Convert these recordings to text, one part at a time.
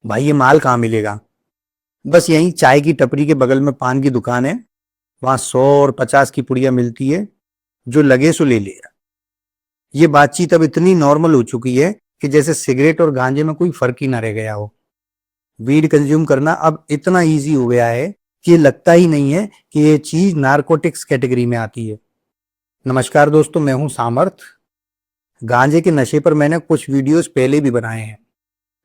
भाई ये माल कहाँ मिलेगा? बस यहीं चाय की टपरी के बगल में पान की दुकान है, वहां 100 और 50 की पुड़िया मिलती है, जो लगे सो ले लिया। ये बातचीत अब इतनी नॉर्मल हो चुकी है कि जैसे सिगरेट और गांजे में कोई फर्क ही ना रह गया हो। वीड कंज्यूम करना अब इतना इजी हो गया है कि ये लगता ही नहीं है कि ये चीज नारकोटिक्स कैटेगरी में आती है। नमस्कार दोस्तों, मैं हूं सामर्थ। गांजे के नशे पर मैंने कुछ वीडियोस पहले भी बनाए हैं,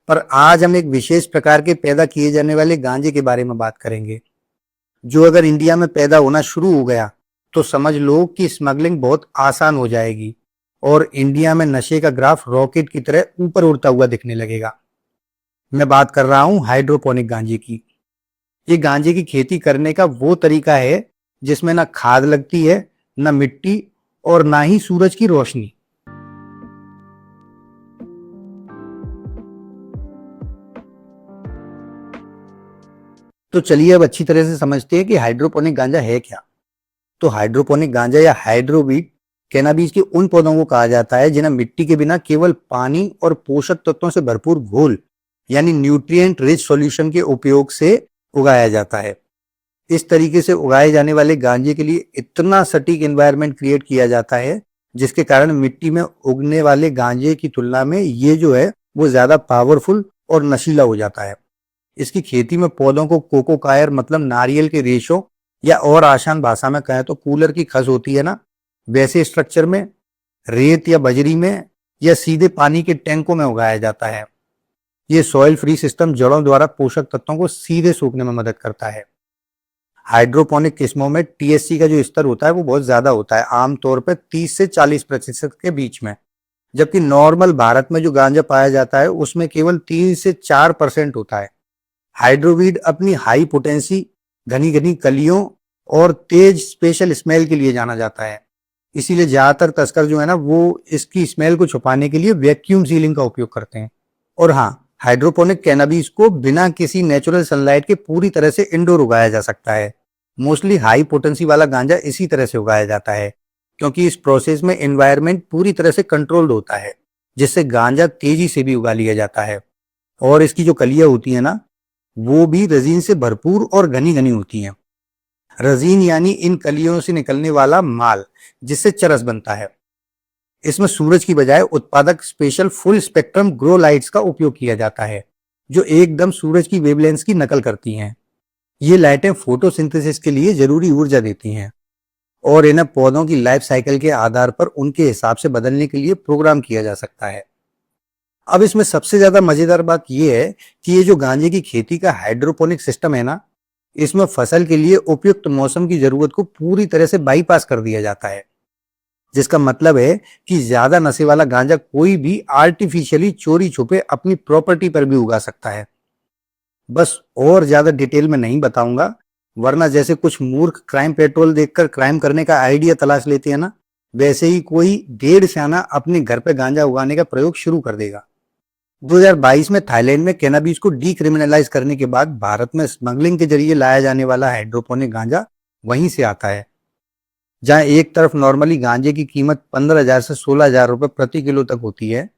पर आज हम एक विशेष प्रकार के पैदा किए जाने वाले गांजे के बारे में बात करेंगे, जो अगर इंडिया में पैदा होना शुरू हो गया तो समझ लो कि स्मगलिंग बहुत आसान हो जाएगी और इंडिया में नशे का ग्राफ रॉकेट की तरह ऊपर उड़ता हुआ दिखने लगेगा। मैं बात कर रहा हूं हाइड्रोपोनिक गांजे की। ये गांजे की खेती करने का वो तरीका है जिसमें ना खाद लगती है, ना मिट्टी और ना ही सूरज की रोशनी। तो चलिए अब अच्छी तरह से समझते हैं कि हाइड्रोपोनिक गांजा है क्या। तो हाइड्रोपोनिक गांजा या हाइड्रोवीट कैनाबीज के उन पौधों को कहा जाता है जिन्हें मिट्टी के बिना केवल पानी और पोषक तत्वों से भरपूर घोल यानी न्यूट्रिएंट रिच सॉल्यूशन के उपयोग से उगाया जाता है। इस तरीके से उगाए जाने वाले गांजे के लिए इतना सटीक एनवायरनमेंट क्रिएट किया जाता है जिसके कारण मिट्टी में उगने वाले गांजे की तुलना में ये जो है वो ज्यादा पावरफुल और नशीला हो जाता है। इसकी खेती में पौधों को कोको कायर मतलब नारियल के रेशों या और आसान भाषा में कहें तो कूलर की खस होती है ना, वैसे स्ट्रक्चर में, रेत या बजरी में या सीधे पानी के टैंकों में उगाया जाता है। ये सॉइल फ्री सिस्टम जड़ों द्वारा पोषक तत्वों को सीधे सोखने में मदद करता है। हाइड्रोपोनिक किस्मों में टीएचसी का जो स्तर होता है वो बहुत ज्यादा होता है, आमतौर पर 30 से 40% के बीच में, जबकि नॉर्मल भारत में जो गांजा पाया जाता है उसमें केवल 3 से 4% होता है। हाइड्रोवीड अपनी हाई पोटेंसी, घनी घनी कलियों और तेज स्पेशल स्मेल के लिए जाना जाता है। इसीलिए ज्यादातर तस्कर जो है ना वो इसकी स्मेल को छुपाने के लिए वैक्यूम सीलिंग का उपयोग करते हैं। और हाँ, हाइड्रोपोनिक कैनाबीज को बिना किसी नेचुरल सनलाइट के पूरी तरह से इंडोर उगाया जा सकता है। मोस्टली हाई पोटेंसी वाला गांजा इसी तरह से उगाया जाता है, क्योंकि इस प्रोसेस में एनवायरनमेंट पूरी तरह से कंट्रोल्ड होता है, जिससे गांजा तेजी से भी उगा लिया जाता है। और इसकी जो कलियां होती है ना वो भी रेजिन से भरपूर और घनी घनी होती हैं। रेजिन यानी इन कलियों से निकलने वाला माल, जिससे चरस बनता है। इसमें सूरज की बजाय उत्पादक special full spectrum grow lights का उपयोग किया जाता है, जो एकदम सूरज की वेवलेंथ की नकल करती हैं। ये लाइटें फोटोसिंथेसिस के लिए जरूरी ऊर्जा देती हैं और इन्हें पौधों की लाइफ साइकिल के आधार पर उनके हिसाब से बदलने के लिए प्रोग्राम किया जा सकता है। अब इसमें सबसे ज्यादा मजेदार बात यह है कि ये जो गांजे की खेती का हाइड्रोपोनिक सिस्टम है ना, इसमें फसल के लिए उपयुक्त मौसम की जरूरत को पूरी तरह से बाईपास कर दिया जाता है, जिसका मतलब है कि ज्यादा नशे वाला गांजा कोई भी आर्टिफिशियली चोरी छुपे अपनी प्रॉपर्टी पर भी उगा सकता है। बस और ज्यादा डिटेल में नहीं बताऊंगा, वरना जैसे कुछ मूर्ख क्राइम पेट्रोल देखकर क्राइम करने का आइडिया तलाश लेते हैं ना, वैसे ही कोई डेढ़ सियाना अपने घर पे गांजा उगाने का प्रयोग शुरू कर देगा। 2022 में थाईलैंड में कैनाबीज को डीक्रिमिनलाइज करने के बाद भारत में स्मगलिंग के जरिए लाया जाने वाला हाइड्रोपोनिक गांजा वहीं से आता है। जहां एक तरफ नॉर्मली गांजे की कीमत 15,000 से 16,000 रुपए प्रति किलो तक होती है,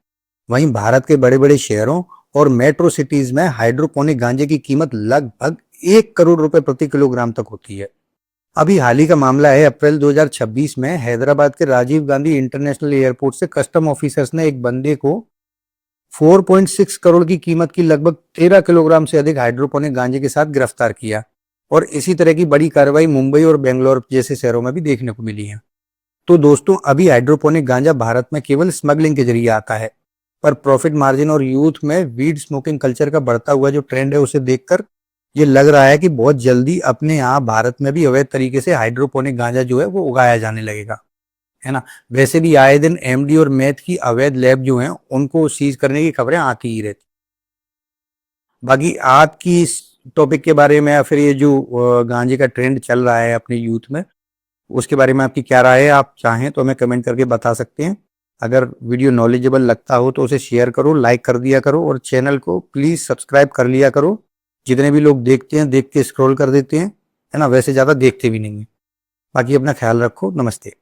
वहीं भारत के बड़े बड़े शहरों और मेट्रो सिटीज में हाइड्रोपोनिक गांजे की कीमत लगभग 1 करोड़ रुपए प्रति किलोग्राम तक होती है। अभी हाल ही का मामला है, अप्रैल 2026 में हैदराबाद के राजीव गांधी इंटरनेशनल एयरपोर्ट से कस्टम ऑफिसर्स ने एक बंदे को 4.6 करोड़ की कीमत की लगभग 13 किलोग्राम से अधिक हाइड्रोपोनिक गांजे के साथ गिरफ्तार किया। और इसी तरह की बड़ी कार्रवाई मुंबई और बेंगलोर जैसे शहरों में भी देखने को मिली है। तो दोस्तों, अभी हाइड्रोपोनिक गांजा भारत में केवल स्मगलिंग के जरिए आता है, पर प्रॉफिट मार्जिन और यूथ में वीड स्मोकिंग कल्चर का बढ़ता हुआ जो ट्रेंड है उसे देखकर ये लग रहा है कि बहुत जल्दी अपने यहाँ भारत में भी अवैध तरीके से हाइड्रोपोनिक गांजा जो है वो उगाया जाने लगेगा, है ना। वैसे भी आए दिन एमडी और मैथ की अवैध लैब जो हैं उनको सीज करने की खबरें आती ही रहती। बाकी आपकी इस टॉपिक के बारे में या फिर ये जो गांजे का ट्रेंड चल रहा है अपने यूथ में, उसके बारे में आपकी क्या राय है? आप चाहें तो हमें कमेंट करके बता सकते हैं। अगर वीडियो नॉलेजेबल लगता हो तो उसे शेयर करो, लाइक कर दिया करो और चैनल को प्लीज सब्सक्राइब कर लिया करो। जितने भी लोग देखते हैं देख के स्क्रॉल कर देते हैं, है ना, वैसे ज्यादा देखते भी नहीं है। बाकी अपना ख्याल रखो। नमस्ते।